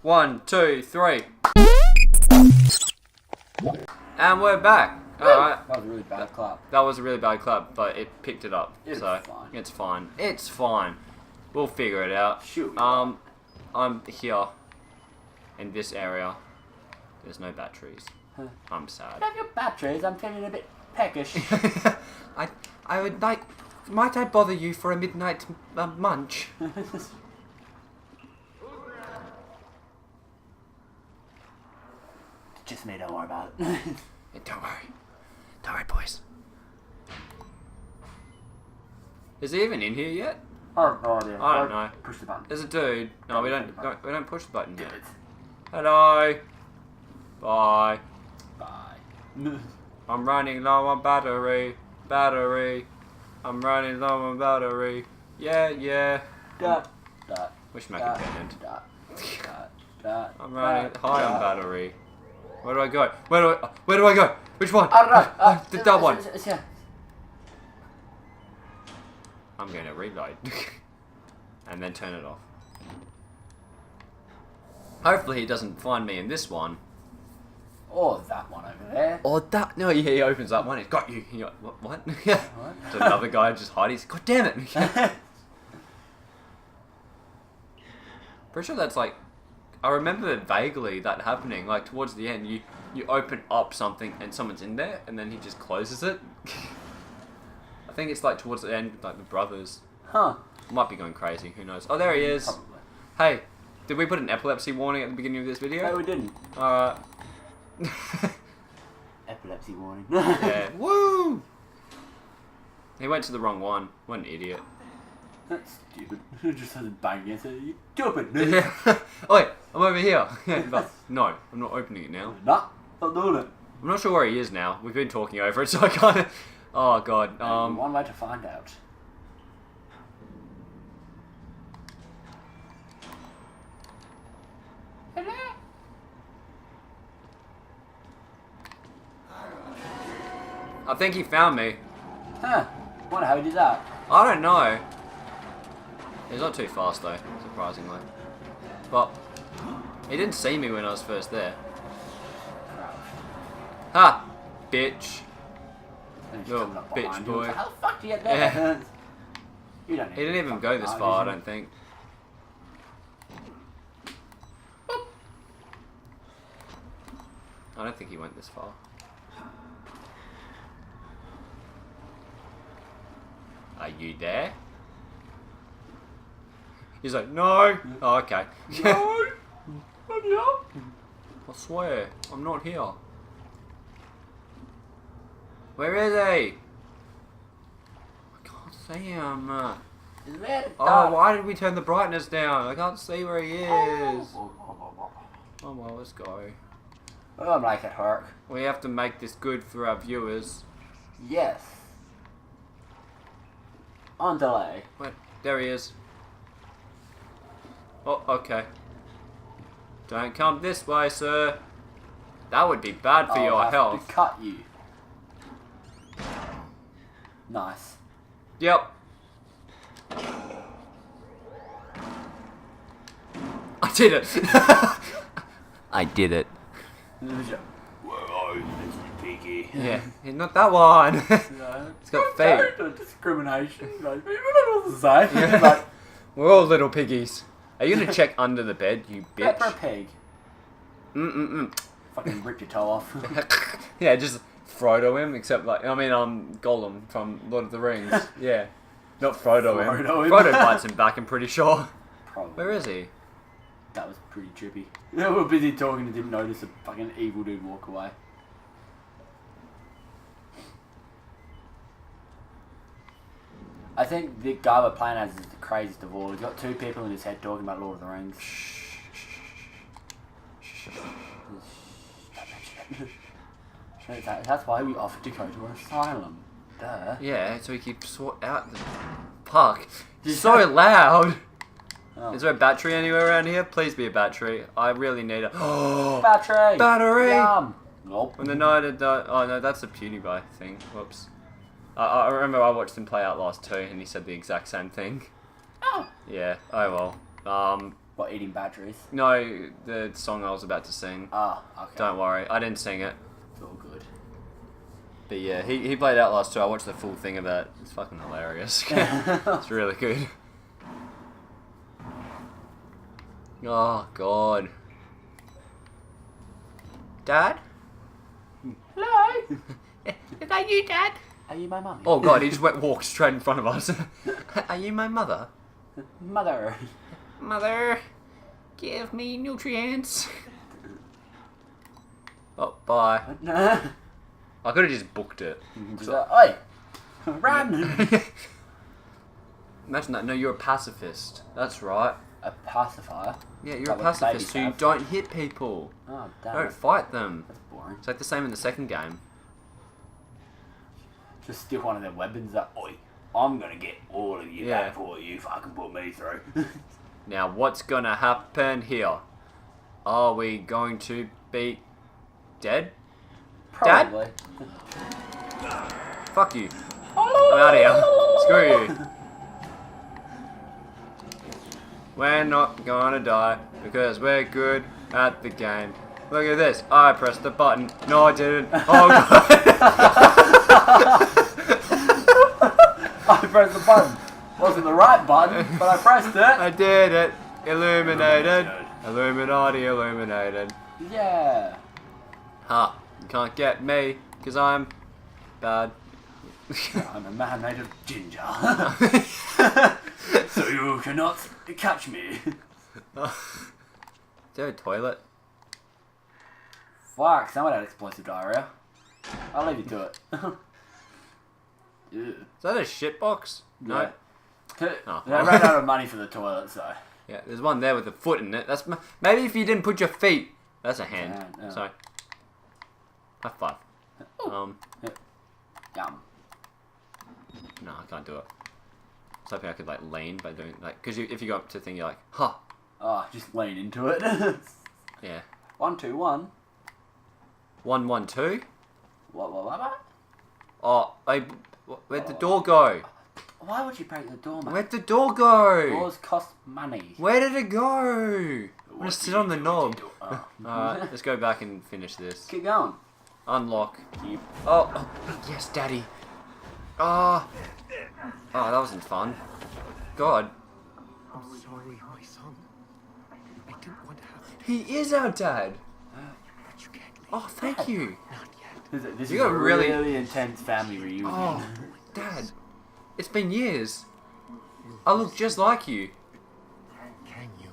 1, 2, 3. And we're back. Alright. That was a really bad clap. That was a really bad clap, but it picked it up. It's so fine. it's fine. It's fine. We'll figure it out. Shoot. I'm here in this area. There's no batteries. Huh. I'm sad. Have your batteries? I'm feeling a bit peckish. I would like. Might I bother you for a midnight munch? Just me, don't worry about it. Don't worry. Don't worry, boys. Is he even in here yet? I have no idea. I don't know. Push the button. There's a dude. No, we don't push the button Do yet. it. Hello. Bye. Bye. I'm running low on battery. Battery. I'm running low on battery. Yeah. Dot. Dot. Wish Mac had turned. Dot. Dot. I'm running high on battery. Where do I go? Where do I go? Which one? I don't know. That one. It's here. I'm going to reload. And then turn it off. Hopefully he doesn't find me in this one. Or that one over there. Or that. No, yeah, he opens that one. He's got you. You're like, what? So another guy just hides. God damn it. Pretty sure that's like. I remember vaguely that happening. Like towards the end, you open up something and someone's in there, and then he just closes it. I think it's like towards the end, like the brothers. Huh. Might be going crazy. Who knows? Oh, there he is. Probably. Hey, did we put an epilepsy warning at the beginning of this video? No, we didn't. Alright. Epilepsy warning. Yeah. Woo! He went to the wrong one. What an idiot. That's stupid. Just has a bang against it. You stupid. Yeah. Oh, wait, I'm over here. But no, I'm not opening it now. Nah, not doing it. I'm not sure where he is now. We've been talking over it, so I kind of. Oh god. One way to find out. Hello. I think he found me. Huh. Wonder how he did that. I don't know. He's not too fast though, surprisingly. But he didn't see me when I was first there. Ha! Bitch. Little bitch boy. How the fuck do you get there? Yeah. You don't need He didn't even go this far, I don't think. I don't think he went this far. Are you there? He's like, no. Oh, okay. No. I'm here. I swear, I'm not here. Where is he? I can't see him. Is red. Oh, why did we turn the brightness down? I can't see where he is. Oh well, let's go. I'm like at work. We have to make this good for our viewers. Yes. On delay. Wait, there he is. Oh, okay. Don't come this way, sir. That would be bad for your I'll have health. to cut you. Nice. Yep. I did it. I did it. Where are you, Mr. Piggy? Yeah, not that one. No. It's got fate. No discrimination. Like, people don't know what to say. Yeah. Like, We're all little piggies. Are you gonna check under the bed, you bitch? pepper pig. Fucking rip your toe off. Yeah, just Frodo him, except like, I mean, Gollum from Lord of the Rings. Yeah. Not Frodo him. Frodo him. Frodo bites him back, I'm pretty sure. Probably. Where is he? That was pretty trippy. We were busy talking and didn't notice a fucking evil dude walk away. I think the guy we're playing as is the craziest of all. He's got two people in his head talking about Lord of the Rings. That's why we offered to go to an asylum. Duh. Yeah, so he keeps out the park. So loud. Oh. Is there a battery anywhere around here? Please be a battery. I really need a... Battery! Battery! Yum! Nope. When the night had died... Oh no, that's a PewDiePie thing. Whoops. I remember I watched him play Outlast 2 and he said the exact same thing. Oh. Yeah, oh well. What, eating batteries? No, the song I was about to sing. Ah, okay. Don't worry, I didn't sing it. It's all good. But yeah, he played Outlast too. I watched the full thing of that. It's fucking hilarious. It's really good. Oh, God. Dad? Hello? Is that you, Dad? Are you my mum? Oh, God, he just walked straight in front of us. Are you my mother? Mother. Mother, give me nutrients. Oh, bye. I could have just booked it. Oi! Run! Imagine that. No, you're a pacifist. That's right. A pacifier? Yeah, you're Like a what pacifist, babies so you have. don't hit people. Oh, damn. Don't fight them. That's boring. It's like the same in the second game. Just steal one of their weapons up. Oi! I'm gonna get all of you Yeah. back before you fucking put me through. Now, what's gonna happen here? Are we going to be dead? Probably. Fuck you. I'm out of here. Screw you. We're not gonna die because we're good at the game. Look at this. I pressed the button. No, I didn't. Oh, God. I pressed the button. Wasn't the right button, but I pressed it. I did it. Illuminated. Illuminati illuminated. Yeah. Ha. You can't get me because I'm bad. I'm a man made of ginger. So you cannot catch me. Is there a toilet? Fuck, someone had explosive diarrhea. I'll leave you to it. Ew. Is that a shit box? No. Yeah. Oh. They ran out of money for the toilet, so. Yeah, there's one there with a foot in it. That's maybe if you didn't put your feet. That's a hand. Yeah. Sorry. High five. Yum. No, I can't do it. I was hoping I could like lean by doing like because if you go up to the thing, you're like, huh. Oh, just lean into it. Yeah. 1, 2, 1. 1, 1, 2. What? Oh, where'd the door go? Why would you break the door, man? Where'd the door go? Doors cost money. Where did it go? I'm gonna sit on the knob. Oh. Alright, let's go back and finish this. Keep going. Unlock. Keep. Oh, yes, Daddy. Oh, that wasn't fun. God. I'm sorry, my son. I didn't want to have to, He is our dad. but you can't leave. Oh, thank you. Not yet. This You is got a really- really intense family reunion. Oh, Dad. It's been years. I look just like you. Can you?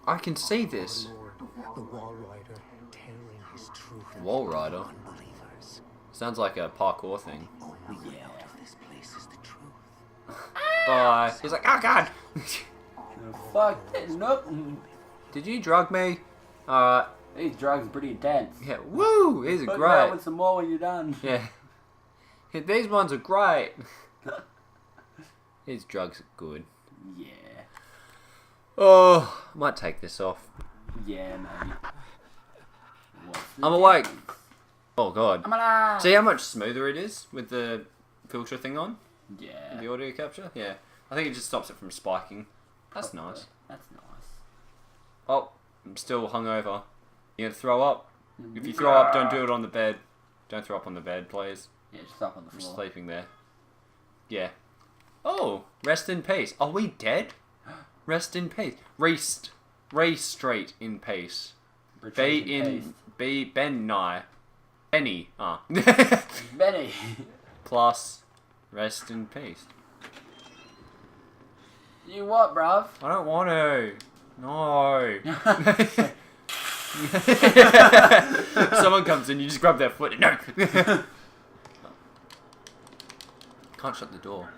I can see this. Lord, the wall rider tearing his truth. Wall rider? Unbelievers. Sounds like a parkour thing. Only way out of this place is the truth. Bye. He's like, oh, God. Fuck it. Nope. Did you drug me? Alright. These drugs are pretty intense. Yeah. Woo! These are Hook me up great. with some more when you're done. Yeah. These ones are great. These drugs are good. Yeah. Oh, might take this off. Yeah, maybe. I'm awake. Oh, God. I'm alive. See how much smoother it is with the filter thing on? Yeah. The audio capture? Yeah. I think it just stops it from spiking. That's nice. That's nice. Oh, I'm still hungover. You gonna throw up? If you throw up, don't do it on the bed. Don't throw up on the bed, please. Yeah, just up on the I'm floor. sleeping there. Yeah. Oh, rest in peace. Are we dead? Rest in peace. Re-straight in peace. Retreat Ben Nye. Benny. Ah. Benny. Plus, rest in peace. You what, bruv? I don't want to. No. Someone comes in, you just grab their foot. No. Can't shut the door.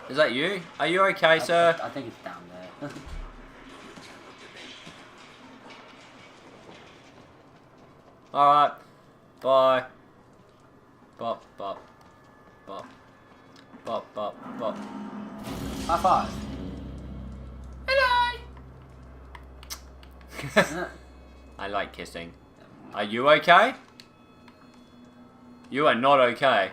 Is that you? Are you okay, sir? I think it's down there. Alright. Bye. Bop, bop. Bop. Bop, bop, bop. High five. Hello. I like kissing. Are you okay? You are not okay.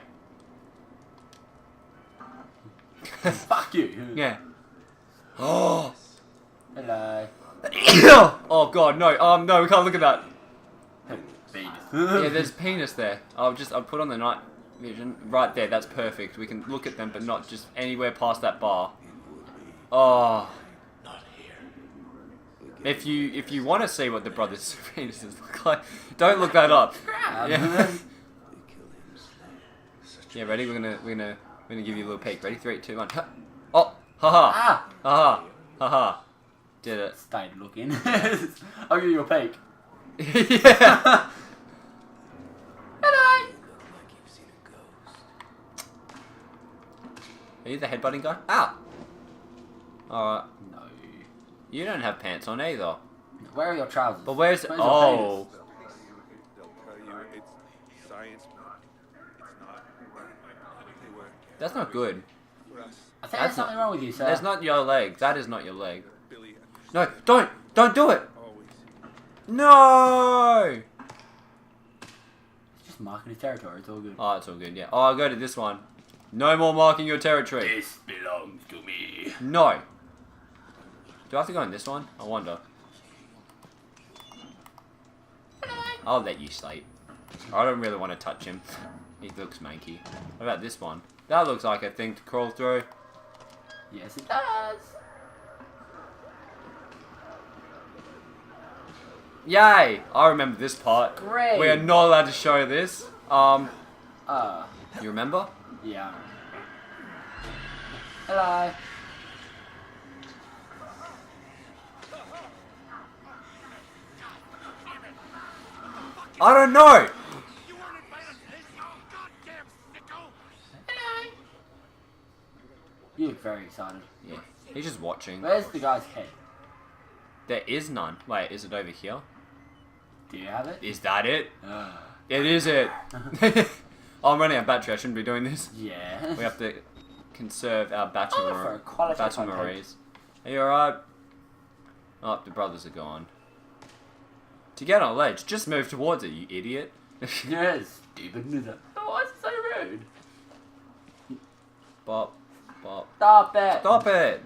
Fuck you. Yeah. Oh. Hello. Oh god, no. No, we can't look at that. Penis. Yeah, there's penis there. I'll put on the night vision. Right there, that's perfect. We can look at them, but not just anywhere past that bar. Oh. If you want to see what the brothers' penises look like, don't look that up. Yeah. Yeah, ready? We're gonna give you a little peek. Ready? 3, 2, 1. Oh, haha, Ah! haha, haha. Did it? Stayed looking. I'll give you a peek. Yeah. Hello. Are you the headbutting guy? Ah. Alright. No. You don't have pants on either. Where are your trousers? But where's your oh? penis? They'll tell you it's science, but it's not. They were That's not good. for us. I think That's there's something wrong with you, sir. That's not your leg. That is not your leg. Billy No, don't do it. always. No. It's just marking his territory. It's all good. Oh, it's all good. Yeah. Oh, I'll go to this one. No more marking your territory. This belongs to me. No. Do I have to go in this one? I wonder. I'll let you sleep. I don't really want to touch him. He looks manky. What about this one? That looks like a thing to crawl through. Yes, it does. Yay! I remember this part. Great. We are not allowed to show this. You remember? Yeah. Hello. I don't know! You weren't invited to this, you goddamn sicko! Hello. You look very excited. Yeah. He's just watching. Where's the guy's head? There is none. Wait, is it over here? Do you have it? Is that it? It is it. Oh, I'm running out of battery. I shouldn't be doing this. Yeah. We have to conserve our battery Oh, for a quality content. batteries. Are you alright? Oh, the brothers are gone. To get on a ledge, just move towards it, you idiot. Yes, stupid loser. Oh, why is it so rude? Bop, bop. Stop it. Stop it!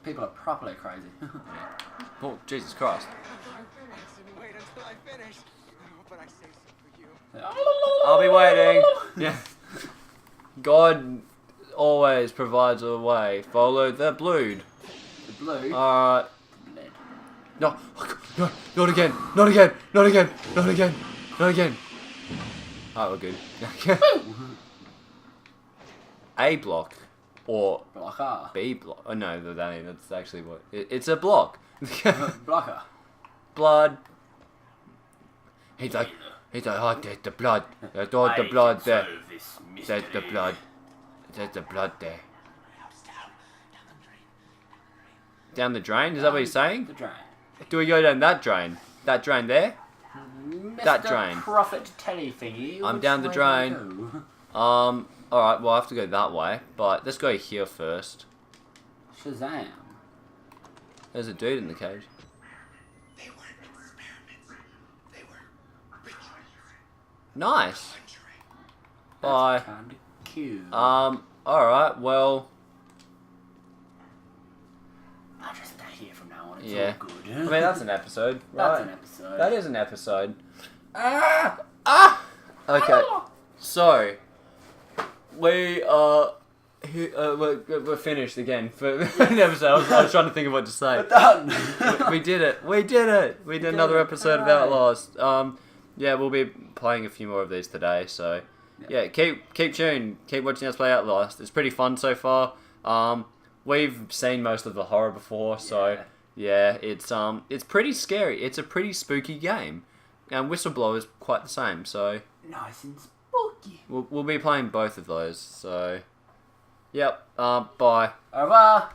People are properly crazy. Oh, Jesus Christ. Wait until I finish. But I saved some for you. I'll be waiting. Yeah. God always provides a way. Follow the blood. The blue. Alright. Lead. No, no, not again, not again, not again, not again, not again. Oh, we're good. A block or Blocker. B block. Oh no, that's actually what it's a block. Blocker. Blood. He's like, oh, there's the blood. There's all the blood there. There's the blood. There's the blood there. Down the drain? Is that what you're saying? The drain. Do we go down that drain? That drain there? That Mr. drain. Prophet Telly thingy. I'm which down the way drain. do we go? Alright, well I have to go that way, but let's go here first. Shazam. There's a dude in the cage. They weren't experiments. They were rituals. Nice. Conjuring. Bye. Kinda cute. Alright, well, I'll just stay here from now on. It's yeah. all good. I mean, that's an episode, right? That's an episode. That is an episode. Okay, so, we're finished again for an episode. I was trying to think of what to say. We're done. We did it. We did it. We did another episode of Hooray. Outlast. Yeah, we'll be playing a few more of these today. So, yeah, keep tuned. Keep watching us play Outlast. It's pretty fun so far. We've seen most of the horror before, so yeah, it's pretty scary. It's a pretty spooky game, and Whistleblower's quite the same. So Nice and spooky. we'll be playing both of those. So, yep. Bye. Au revoir.